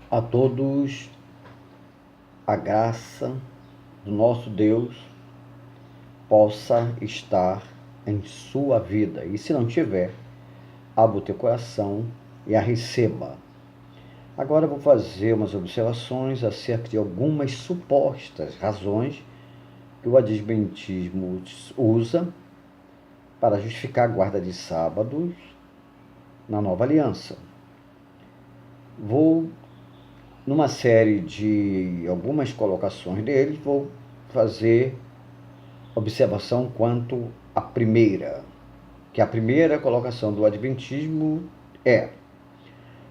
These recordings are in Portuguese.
A todos a graça do nosso Deus possa estar em sua vida. E se não tiver, abra o teu coração e a receba. Agora eu vou fazer umas observações acerca de algumas supostas razões que o adventismo usa para justificar a guarda de sábados na nova aliança. Vou, numa série de algumas colocações deles, vou fazer observação quanto à primeira, que a primeira colocação do adventismo é: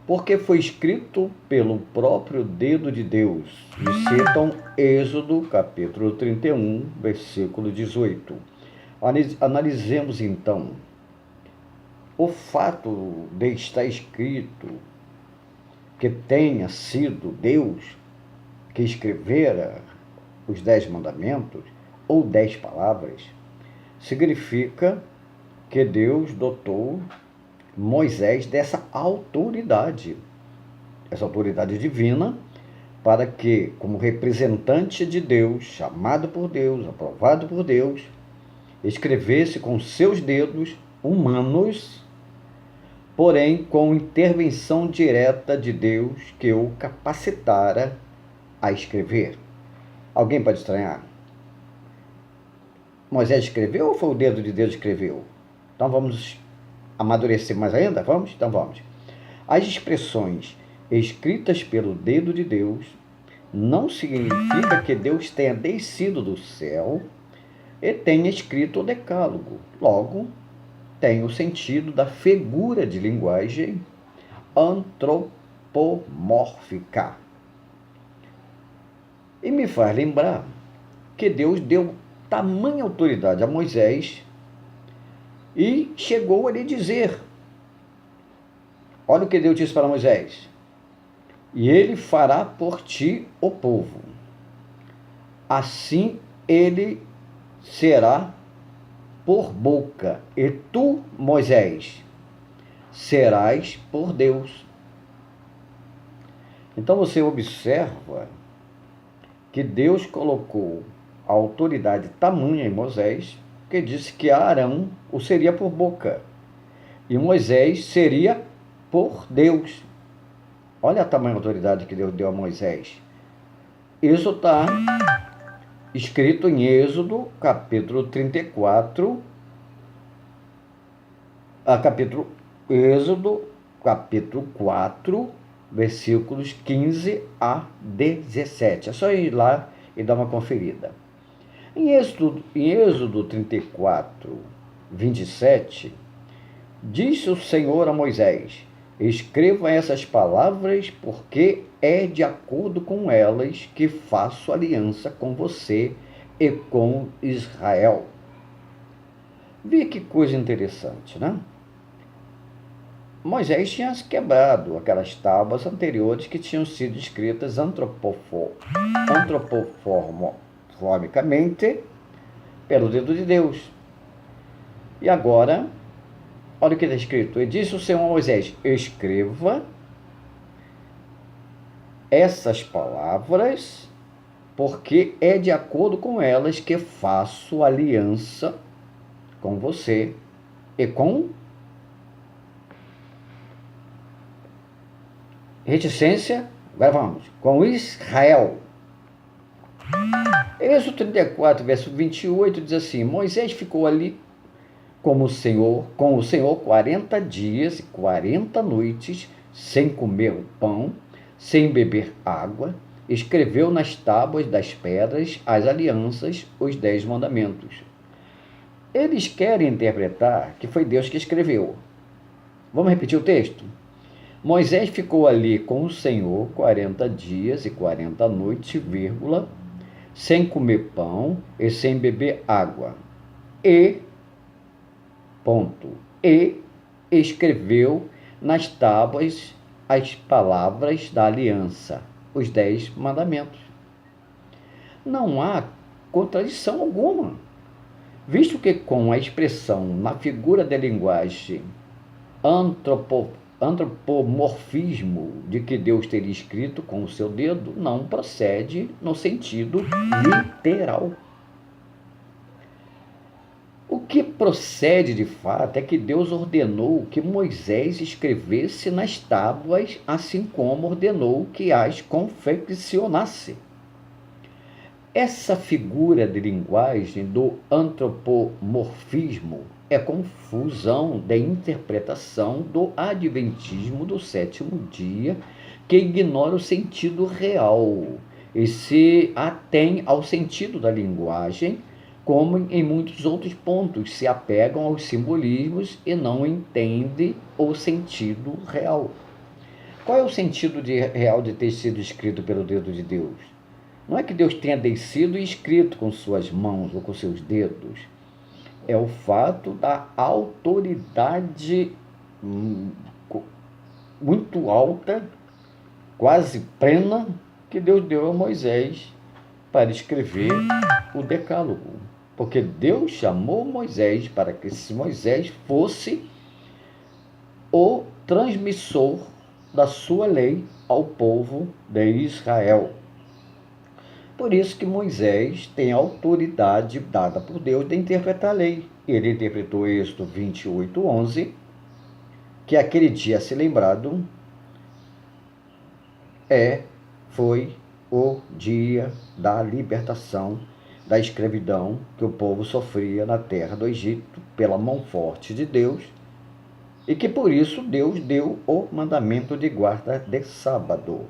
porque foi escrito pelo próprio dedo de Deus. E citam Êxodo, capítulo 31, versículo 18. Analisemos então o fato de estar escrito que tenha sido Deus que escrevera os 10 mandamentos ou 10 palavras, significa que Deus dotou Moisés dessa autoridade divina, para que, como representante de Deus, chamado por Deus, aprovado por Deus, escrevesse com seus dedos humanos, porém com intervenção direta de Deus que o capacitara a escrever. Alguém pode estranhar? Moisés escreveu ou foi o dedo de Deus que escreveu? Então vamos amadurecer mais ainda? Vamos? Então vamos. As expressões escritas pelo dedo de Deus não significa que Deus tenha descido do céu e tenha escrito o decálogo. Logo, tem o sentido da figura de linguagem antropomórfica. E me faz lembrar que Deus deu tamanha autoridade a Moisés e chegou a lhe dizer: olha o que Deus disse para Moisés: e ele fará por ti o povo, assim ele será por boca, e tu, Moisés, serás por Deus. Então você observa que Deus colocou a autoridade tamanha em Moisés, que disse que Arão o seria por boca e Moisés seria por Deus. Olha a tamanha autoridade que Deus deu a Moisés. Isso está escrito em Êxodo, capítulo 34, Êxodo, capítulo 4, versículos 15 a 17. É só ir lá e dar uma conferida. Em Êxodo 34, 27, disse o Senhor a Moisés: escreva essas palavras, porque é de acordo com elas que faço aliança com você e com Israel. Vê que coisa interessante, né? Moisés tinha quebrado aquelas tábuas anteriores que tinham sido escritas antropoformicamente pelo dedo de Deus. E agora, olha o que está escrito: e disse o Senhor a Moisés: escreva essas palavras, porque é de acordo com elas que faço aliança com você e com reticência, agora vamos, com Israel. Êxodo 34, verso 28 diz assim: Moisés ficou ali com o Senhor 40 dias e 40 noites, sem comer pão, sem beber água, escreveu nas tábuas das pedras as alianças, os 10 mandamentos. Eles querem interpretar que foi Deus que escreveu. Vamos repetir o texto? Moisés ficou ali com o Senhor 40 dias e 40 noites, sem comer pão e sem beber água. E escreveu nas tábuas as palavras da aliança, os 10 mandamentos. Não há contradição alguma, visto que com a expressão na figura de linguagem antropomorfismo de que Deus teria escrito com o seu dedo não procede no sentido literal. O que procede de fato é que Deus ordenou que Moisés escrevesse nas tábuas, assim como ordenou que as confeccionasse. Essa figura de linguagem do antropomorfismo é confusão da interpretação do adventismo do sétimo dia, que ignora o sentido real e se atém ao sentido da linguagem, como em muitos outros pontos, se apegam aos simbolismos e não entende o sentido real. Qual é o sentido real de ter sido escrito pelo dedo de Deus? Não é que Deus tenha descido e escrito com suas mãos ou com seus dedos. É o fato da autoridade muito alta, quase plena, que Deus deu a Moisés para escrever o Decálogo. Porque Deus chamou Moisés para que Moisés fosse o transmissor da sua lei ao povo de Israel. Por isso que Moisés tem a autoridade dada por Deus de interpretar a lei. Ele interpretou Êxodo 28:11, que aquele dia a ser lembrado foi o dia da libertação da escravidão que o povo sofria na terra do Egito pela mão forte de Deus, e que por isso Deus deu o mandamento de guarda de sábado.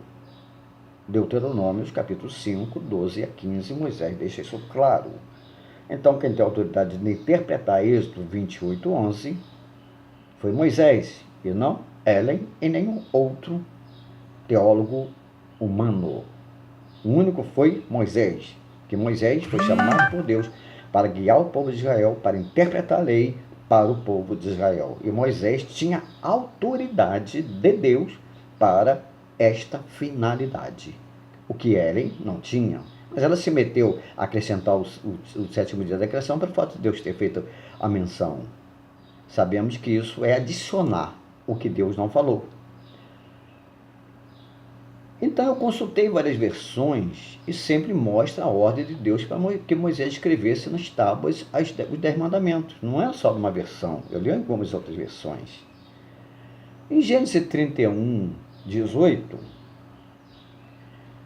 Deuteronômio, capítulo 5, 12 a 15, Moisés deixa isso claro. Então, quem tem a autoridade de interpretar Êxodo 28:11 foi Moisés, e não Ellen e nenhum outro teólogo humano. O único foi Moisés, que Moisés foi chamado por Deus para guiar o povo de Israel, para interpretar a lei para o povo de Israel. E Moisés tinha autoridade de Deus para esta finalidade, o que Ellen não tinha. Mas ela se meteu a acrescentar o sétimo dia da criação pelo fato de Deus ter feito a menção. Sabemos que isso é adicionar o que Deus não falou. Então eu consultei várias versões e sempre mostra a ordem de Deus para que Moisés escrevesse nas tábuas os 10 mandamentos. Não é só uma versão, eu li algumas outras versões. Em Gênesis 31:18,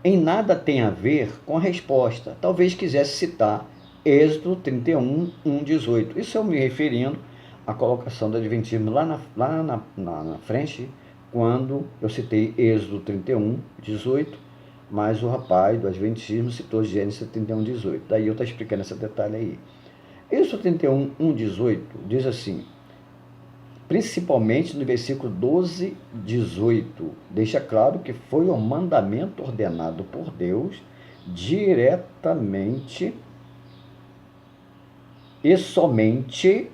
em nada tem a ver com a resposta. Talvez quisesse citar Êxodo 31:18. Isso eu me referindo à colocação do Adventismo lá na frente, quando eu citei Êxodo 31:18, mas o rapaz do Adventismo citou Gênesis 31:18. Daí eu estou explicando esse detalhe aí. Êxodo 31:18 diz assim, principalmente no versículo 12:18, deixa claro que foi um mandamento ordenado por Deus diretamente e somente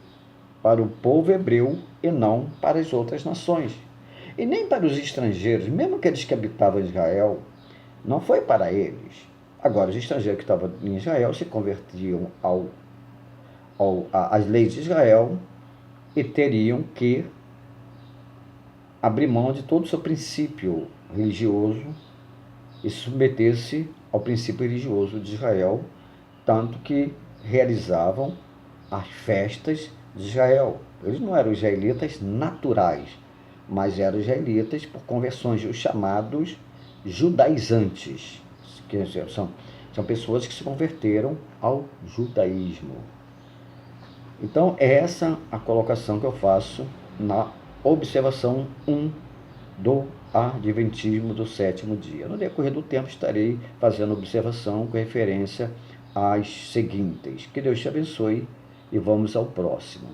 para o povo hebreu e não para as outras nações. E nem para os estrangeiros, mesmo aqueles que habitavam Israel, não foi para eles. Agora, os estrangeiros que estavam em Israel se convertiam às leis de Israel e teriam que abrir mão de todo o seu princípio religioso e submeter-se ao princípio religioso de Israel, tanto que realizavam as festas de Israel. Eles não eram israelitas naturais, mas eram israelitas por conversões, os chamados judaizantes, que são pessoas que se converteram ao judaísmo. Então, é essa a colocação que eu faço na observação 1 do Adventismo do sétimo dia. No decorrer do tempo, estarei fazendo observação com referência às seguintes. Que Deus te abençoe e vamos ao próximo.